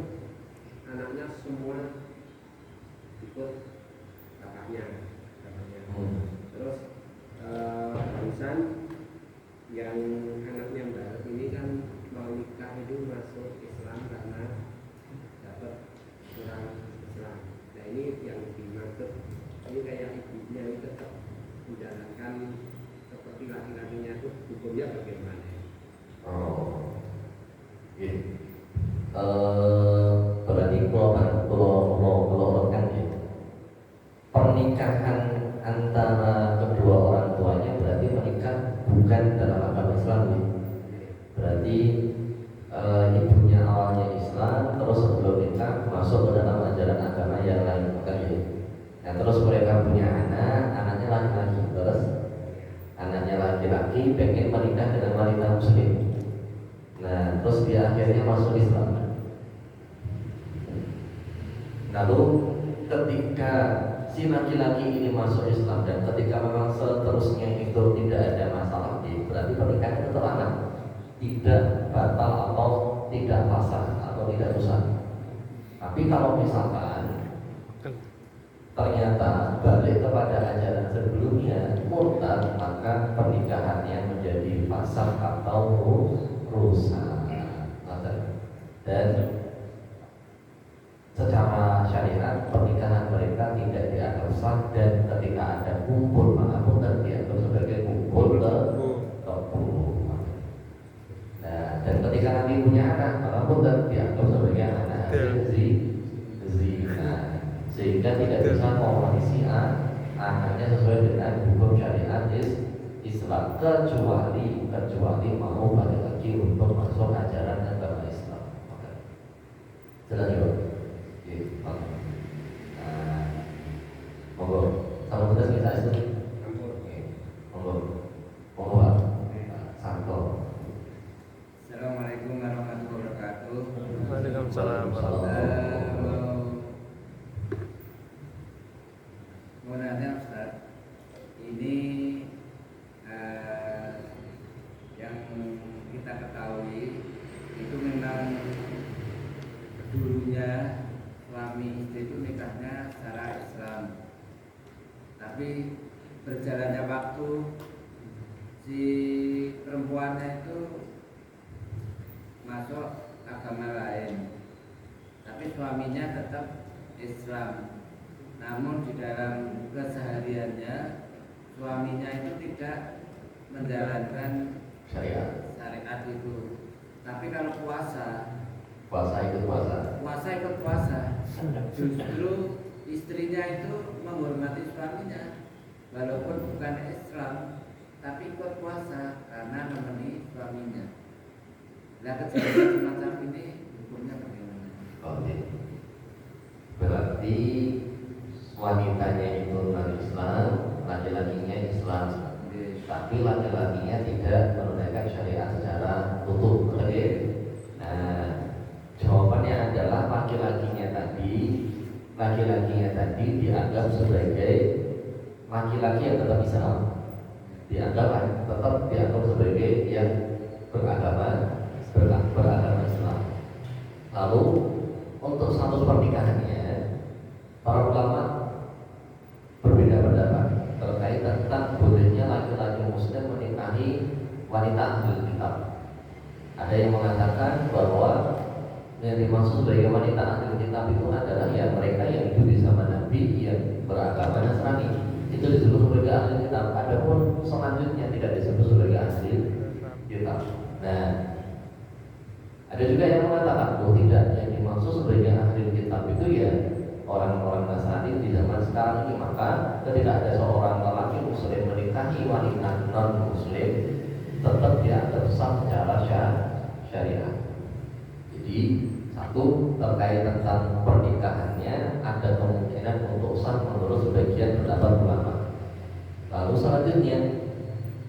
anaknya semua ikut bapaknya. Terus barusan yang anaknya baru ini kan mau nikah itu masuk Islam karena dapat orang Islam. Nah ini yang dimaksud, ini kayak ibunya itu tetap menjalankan seperti laki-lakinya itu, hukumnya bagaimana? Oh, iya. Berarti kalau kan ya, pernikahan antara kedua orang tuanya berarti menikah bukan dalam agama Islam ya. Berarti ibunya awalnya Islam, terus sebelum nikah masuk ke dalam ajaran agama yang lain, kan ya. Nah terus mereka punya anaknya laki-laki, terus anaknya laki-laki pengen menikah dengan wanita muslim. Nah terus dia akhirnya masuk Islam. Lalu ketika si laki-laki ini masuk Islam dan ketika memang seterusnya itu tidak ada masalah, berarti pernikahan itu aman, tidak batal atau tidak sah atau tidak rusak. Tapi kalau misalkan ternyata balik kepada ajaran sebelumnya murtad, maka pernikahannya menjadi fasad atau rusak. Dan secara syariat pernikahan mereka tidak dianggap sah, dan ketika ada kumpul maka pun dianggap sebagai kumpul keburu. Nah, dan ketika nanti punya anak maka pun dianggap sebagai anak zina, sehingga tidak bisa mewarisi anaknya sesuai dengan hukum syariat Islam, kecuali mau balik lagi untuk masuk ajaran agama Islam. Jelas ya? Monggo, kalau sudah kita itu, monggo, Pak Santo. Assalamualaikum warahmatullahi wabarakatuh. Waalaikumsalam. Mau nanya Ustaz, ini yang kita ketahui itu memang dulunya suami istri itu nikahnya secara Islam, tapi berjalannya waktu si perempuannya itu masuk agama lain. tapi suaminya tetap Islam. Namun di dalam kesehariannya suaminya itu tidak menjalankan syariat itu. Tapi kalau puasa ikut puasa. Justru istrinya itu menghormati suaminya, walaupun bukan Islam, tapi ikut puasa karena menemani suaminya. Nah, kejadian semacam ini hukumnya bagaimana? Oke. Berarti wanitanya itu non-Islam, laki-lakinya Islam. Tapi laki-lakinya tidak menunaikan syariat secara utuh. Oke. Nah, jawabannya adalah laki-lakinya tadi dianggap sebagai laki-laki yang tetap Islam, tetap dianggap sebagai yang beragama Islam. Lalu untuk status pernikahannya, para ulama berbeda pendapat terkait tentang bolehnya laki-laki Muslim menikahi wanita ahli kitab. Ada yang mengatakan bahwa yang dimaksud sebagai wanita ahli kitab itu adalah ya mereka yang hidup di zaman Nabi yang beragama Nasrani, itu disebut sebagai ahli kitab. Adapun selanjutnya tidak disebut sebagai ahli kitab. Nah, ada juga yang mengatakan tidak, yang dimaksud sebagai ahli kitab itu ya orang-orang Nasrani di zaman sekarang ini. Maka ketika ada seorang lelaki Muslim menikahi wanita non Muslim, tetap dianggap sah secara syariat. Jadi satu, terkait tentang pernikahannya ada kemungkinan untuk sah menurut sebagian pendapat ulama. Lalu selanjutnya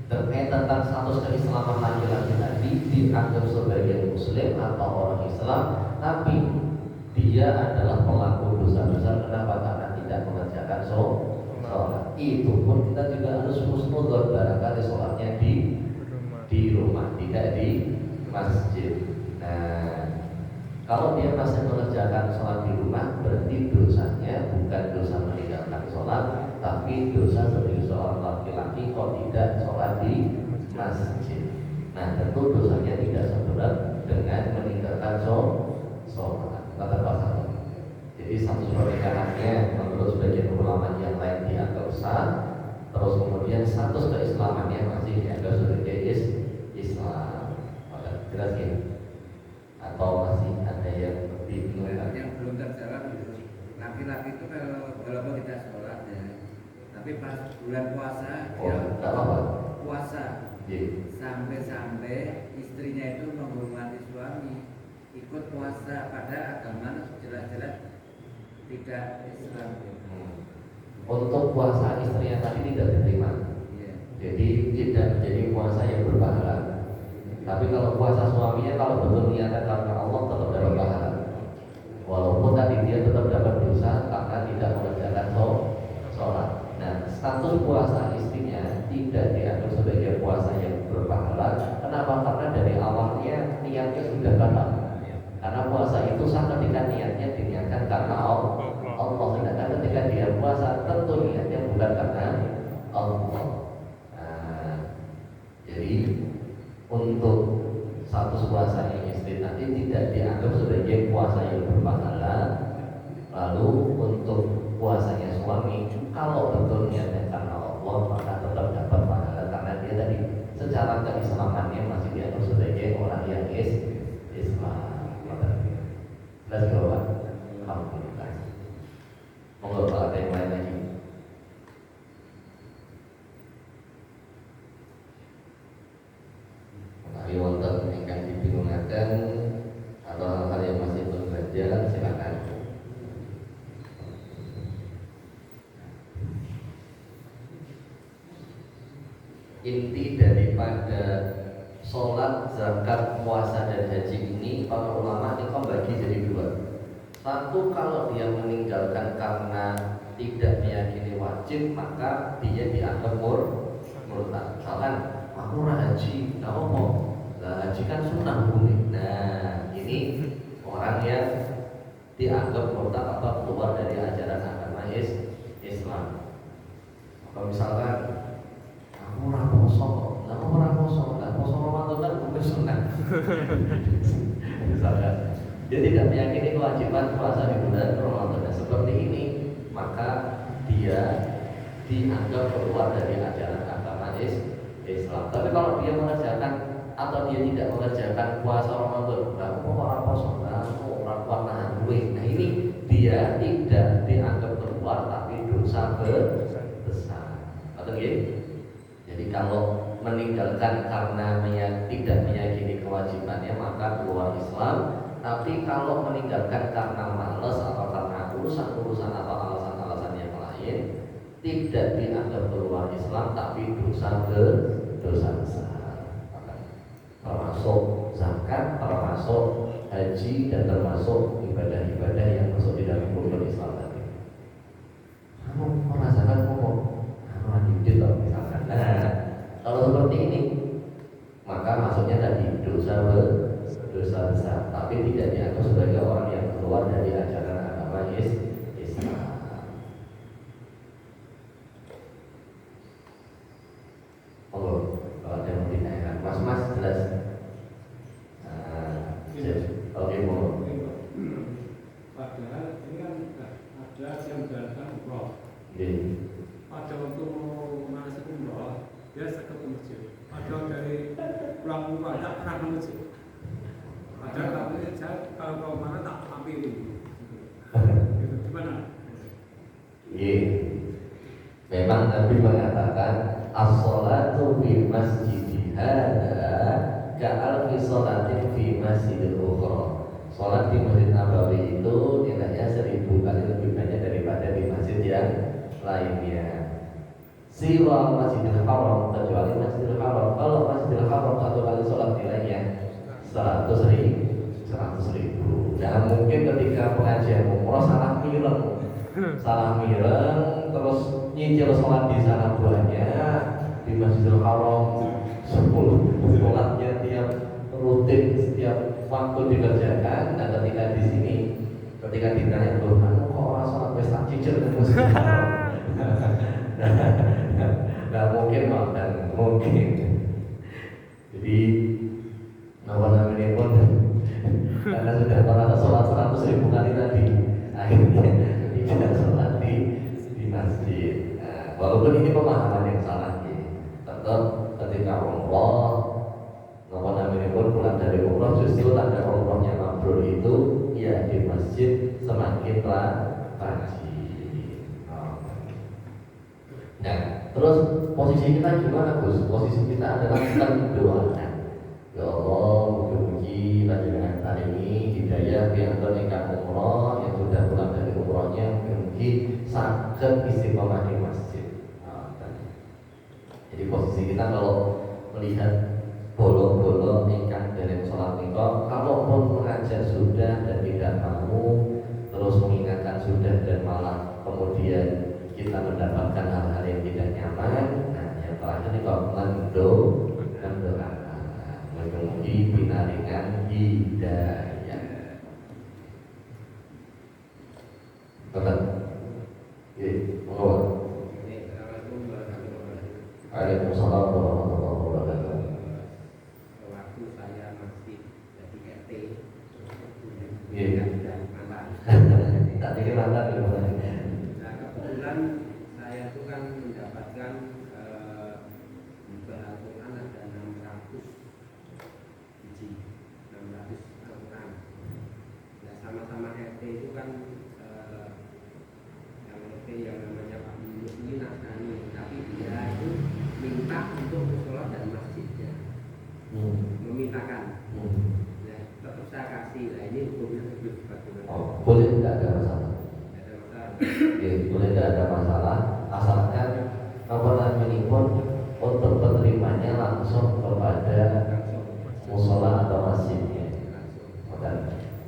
terkait tentang status keislaman laki-laki tadi, dianggap sebagai Muslim atau orang Islam, tapi dia adalah pelaku dosa besar. Kenapa? Karena tidak mengerjakan sholat. Itu pun kita juga harus husnudzon, barangkali sholatnya di rumah, tidak di masjid. Nah, kalau dia masih mengerjakan sholat di rumah, berarti dosanya bukan dosa meninggalkan sholat, tapi dosa sebagai seorang laki-laki kok tidak sholat di masjid. Nah, tentu dosanya tidak seberat dengan meninggalkan sholat. Kata pasal. Jadi status pernikahannya menurut sebagian ulama yang lain dianggap sah, terus kemudian status keislamannya masih dianggap sebagai Islam. Jelas ya? Atau masih ada yang lebih bingung? Yang belum terjawab itu, laki-laki itu kalau walaupun tidak sholat ya, tapi pas bulan puasa puasa sampai istrinya itu menghormati suami, ikut puasa, pada agama jelas-jelas tidak Islam. Untuk puasa istrinya tadi tidak diterima. Jadi tidak menjadi puasa yang berpahala. Tapi kalau puasa suaminya, kalau betul niatnya karena Allah, tetap dapat pahala. Walaupun tadi dia tetap dapat dosa karena tidak mengerjakan sholat. Nah, status puasa istrinya tidak dianggap sebagai puasa yang berpahala. Kenapa? Karena dari awalnya niatnya sudah batal. Karena puasa itu sah ketika niatnya diniatkan karena Allah. Sedangkan ketika dia puasa, tentu niatnya bukan karena Allah. Nah, jadi untuk status puasanya istri nanti tidak dianggap sebagai puasa yang berpahala. Lalu untuk puasanya suami, kalau betul niatnya karena Allah, maka tetap dapat pahala karena dia tadi secara keislamannya masih dianggap sebagai orang yang Islam. Let's go. Alhamdulillah. Monggo Pak, ada yang lain lagi? Mari wonten ingkang dibingungaken atau hal-hal yang masih belum berjalan, silakan. Inti daripada sholat, zakat, puasa, dan haji ini para ulama ini bagi jadi dua. Satu, kalau dia meninggalkan karena tidak meyakini wajib, maka dia dianggap murtad. Misalkan aku ora haji, nggak apa, haji kan sunnah hukumnya. Nah, ini orang yang dianggap murtad atau keluar dari ajaran agama Islam. Atau misalkan aku ora poso, nggak poso Ramadan kan hukum sunnah. Misalkan dia tidak meyakini kewajiban puasa di bulan Ramadan seperti ini, maka dia dianggap keluar dari ajaran agama Islam. Tapi kalau dia mengerjakan atau dia tidak mengerjakan puasa Ramadan, orang puasa, orang nahan duit. Nah ini dia tidak dianggap keluar, tapi dosa besar. Betul ya? Jadi kalau meninggalkan karena tidak meyakini kewajibannya maka keluar Islam. Tapi kalau meninggalkan karena malas atau karena urusan-urusan atau alasan-alasan yang lain, tidak dianggap keluar Islam, tapi dosa besar. Termasuk zakat, termasuk haji, dan termasuk ibadah-ibadah yang masuk di dalam rukun Islam tadi. Kamu merasakan ngomong, dikit loh misalkan. Nah, kalau seperti ini, maka maksudnya tadi dosa besar, tapi tidak dianggap sebagai orang yang keluar dari ajaran agama Islam. Kalau ada yang mau ditanyakan, Mas jelas. Oke, mau. Padahal ini kan ada yang menjalankan umroh. Pada waktu mau manasik umroh, dia sekalian ke masjid. Ada dari pulang umroh tidak pernah ke masjid. Ada kalau mana tak hampiri. Itu gimana? Memang Nabi mengatakan as-sholatu fi masjidi hadza ka'alfi sholatin fi masjidil ukhra. Sholat di Masjid Nabawi itu nilainya 1000 kali lebih banyak daripada di masjid yang lainnya. Siwa Masjidil Haram, kecuali Masjidil Haram. Kalau Masjidil Haram satu kali sholat nilainya 100.000. Nah mungkin ketika pengajian umroh salah mireng, terus nyicil sholat di sana banyak, di Masjidil Haram 10 sholatnya tiap rutin setiap waktu dikerjakan. Dan ketika di sini, ketika ditanya kok orang sholat wes tak cicil di Masjidil Haram. Nah mungkin. Jadi apa namanya pun karena sudah merasa sholat 100.000 kali tadi, akhirnya tidak sholat di masjid. Nah, walaupun ini pemahaman yang salah, tetap ketika umroh, apa namanya pun pulang dari umroh, justru tanda umrohnya mabrur itu ya di masjid semakin rajin. Nah, terus posisi kita gimana Gus? Posisi kita adalah kita mendoakan, ya Allah, mugi-mugi panjenengan hari ini hidayah piantun ingkang umroh yang sudah pulang dari umrohnya, mugi saged istiqomah di masjid. Jadi posisi kita kalau melihat bolong-bolong ingkang dereng sholat niko, kalaupun mengajar sudah dan tidak mau, terus mengingatkan sudah dan malah kemudian kita mendapatkan hal-hal yang tidak nyaman. Nah, yang terakhir ini kalau mendoakan mugi-mugi pinaringan hidayah. Betul. Waalaikumsalam warahmatullahi wabarakatuh. Waktu saya masih jadi RT, tak dikira mantan gimana? nah kebetulan saya itu kan mendapatkan hibah Al-Quran ada 600 biji, 600 Al-Quran. Nah sama-sama RT itu kan yang RT yang namanya Pak Yunus ini nasrani, tapi dia itu minta untuk musola dan masjidnya, memintakan. Nah tetap saya kasih. Nah ini hukumnya bagaimana? Boleh, tidak ada masalah. Ada masalah. Boleh, tidak ada masalah, asalkan apa namanya pun untuk penerimanya langsung kepada musola atau masjidnya.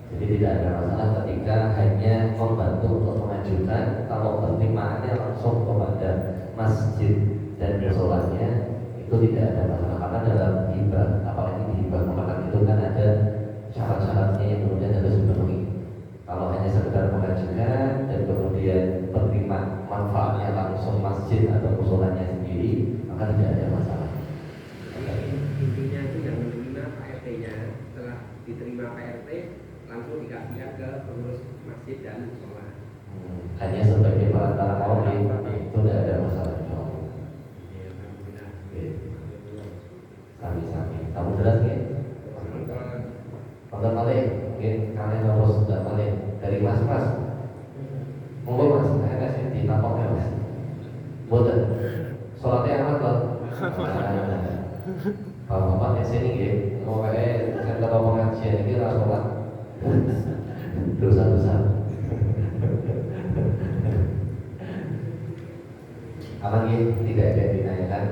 Jadi tidak ada masalah ketika hanya membantu untuk mengajukan. Kalau penerimaannya langsung kepada masjid dan musolanya, itu tidak ada masalah, karena dalam hibah, apalagi hibah makanan itu kan ada syarat-syaratnya yang kemudian harus dipenuhi. Kalau hanya sekedar mengajukan dan kemudian penerima manfaatnya langsung masjid atau musolanya sendiri, maka tidak ada masalah. Intinya itu yang menerima Pak RT-nya, setelah diterima Pak RT langsung dikasihkan ke pengurus masjid dan sholat. Hanya sebagai perantara mawlid itu tidak ada masalah. Sami-sami. Kamu jelas ya? Nonton balik, mungkin kalian harus sudah balik dari mas-mas. Monggo mas, saya kasih di tapoknya mas. Boten, sholatnya amat loh. Bapak-bapak yang sini gitu, pokoknya saya kalau pengajian ini rasa sholat dosa-dosa. Aman gitu, tidak ada yang ditanyakan.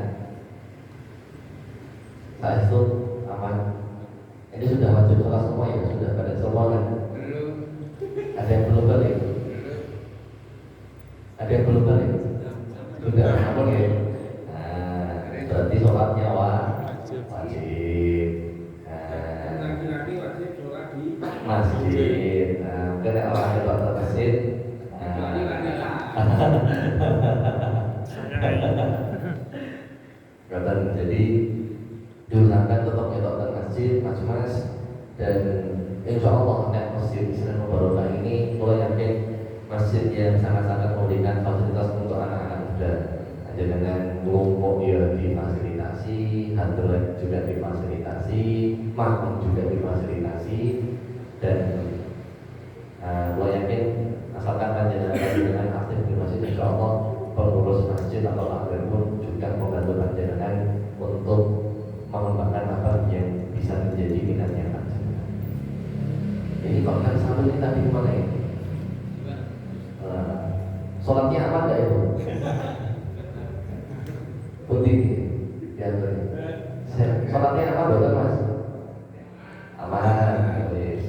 Saat itu aman. Ini sudah wajib sholat semua ya, sudah pada semua kan? Belum. Ada yang belum balik? Ada yang belum balik? Sudah, aman ya? Nah, berarti sholatnya wajib. Laki-laki wajib sholat di Masjid. Nah, mungkin orang yang ke masjid. kecuali wanita. Kata jadi diusahakan tetap nyetok ke masjid, mas-mas, dan insya Allah masjid Islam Mubarakah ini mulai yakin masjid yang sangat-sangat memberikan fasilitas untuk anak-anak muda. Aja dengan kelompok ya difasilitasi, hadrat juga difasilitasi, makmum juga difasilitasi, dan mulai yakin asalkan panjenengan aktif di masjid, insya Allah pengurus masjid atau takmir pun juga membantu panjenengan untuk mengembangkan apa yang bisa menjadi minatnya panjenengan. Ini kok kan satu ini tadi mana ya? Sholatnya apa enggak itu? Putih ya, sholatnya apa betul mas? Aman, guys.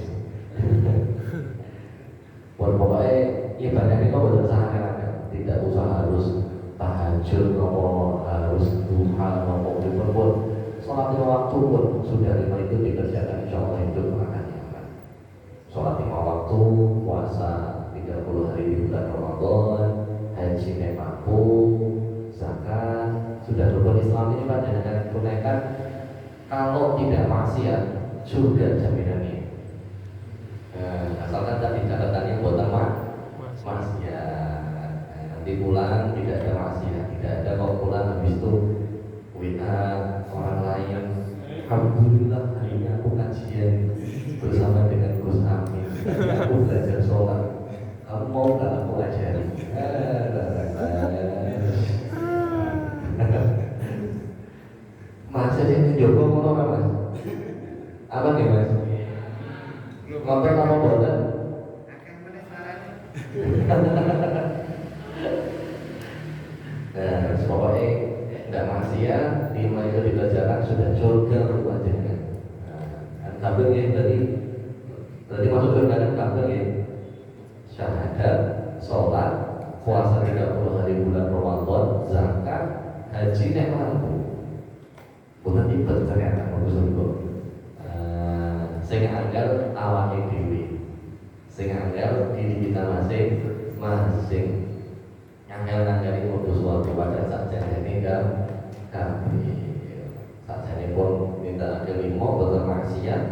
Pokoknya ibadah itu betul sangat tidak usah harus tahajud, harus duha, pun sholat lima waktu pun sudah lima itu dikerjakan, insya Allah itu akan nyaman. Sholat lima waktu, puasa 30 hari di bulan Ramadan, haji yang mampu, zakat, sudah rukun Islam ini kan dengan tunaikan. Kalau tidak maksiat juga jaminannya. Asalkan tadi catatannya buatan maksiat. Nanti pulang tidak ada maksiat, tidak ada kalau pulang habis itu WA orang lain. Alhamdulillah hari ini aku kajian bersama dengan Gus Amin. Aku belajar sholat. Kamu mau nggak aku ajari? Masa sih Joko mau apa mas? Apa nih mas? Ngobrol sama boten? Akan mana suaranya? Nah, pokoknya nggak maksiat, lima itu dikerjakan sudah surga wajibnya. Nah, kabel ya tadi masuk surga kan kabel ya. Syahadat, sholat, puasa 30 hari bulan Ramadan, zakat, haji yang mampu. Bukan ibad ternyata bagus surga. Sing anggar awake dhewe. Sing anggar diri kita masing-masing. Anggar-anggari modus suatu pada saat ini kami saat ini pun minta kelima betul maksiat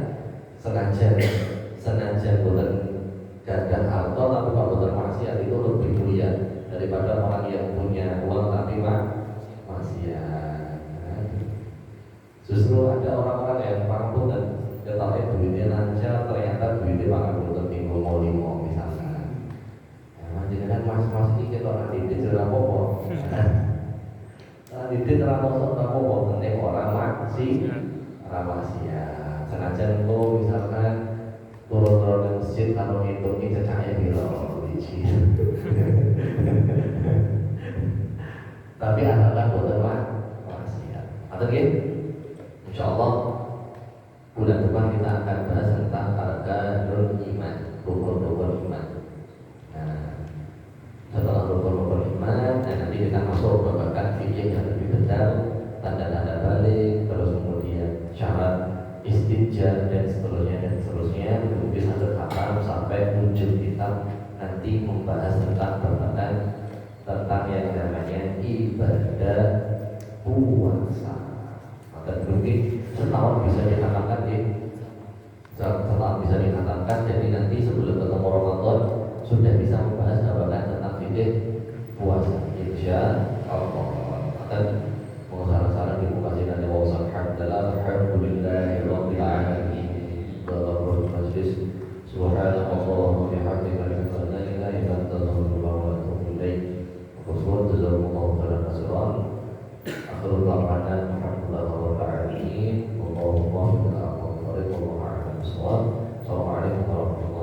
senajan betul gadah harta tapi kalau betul maksiat itu lebih mulia daripada orang yang punya uang tapi maksiat. Justru ada orang-orang yang mampu dan ketahui duitnya lancar, ternyata duitnya makan betul tinggal mau limo misalkan. Jadi kan mas-mas ini kita orang didik jelas apa-apa. Orang didik jelas apa-apa, tentang orang maksiat. Senajan itu misalkan turun-turun ke masjid kalau ngitungin cecaknya bilang biji. Tapi asalkan bukan maksiat. Atau gitu? Insya Allah bulan depan kita akan bahas tentang arkanul iman, rukun-rukun iman. Nah, setelah rukun-rukun iman, nanti kita masuk babakan fikih yang lebih detail, tanda-tanda balik, terus kemudian syarat istinja dan seterusnya, kemudian satu khatam sampai muncul kitab nanti membahas tentang babakan tentang yang namanya ibadah puasa. Maka mungkin setahun bisa dikatakan setelah bisa dikatakan, jadi nanti sebelum ketemu Ramadan sudah bisa membahas tentang fikih puasa. Insya Allah akan mengusahakan di muka sini nanti alhamdulillahi rabbil alamin. Dalam majlis subhanallah wa bihamdihi la ilaha illa anta astaghfiruka wa atubu ilaik. Wa jazakumullahu khairan katsiran. Akhirul da'wana alhamdulillahi rabbil alamin. Wallahu a'lam bishawab. Assalamualaikum warahmatullahi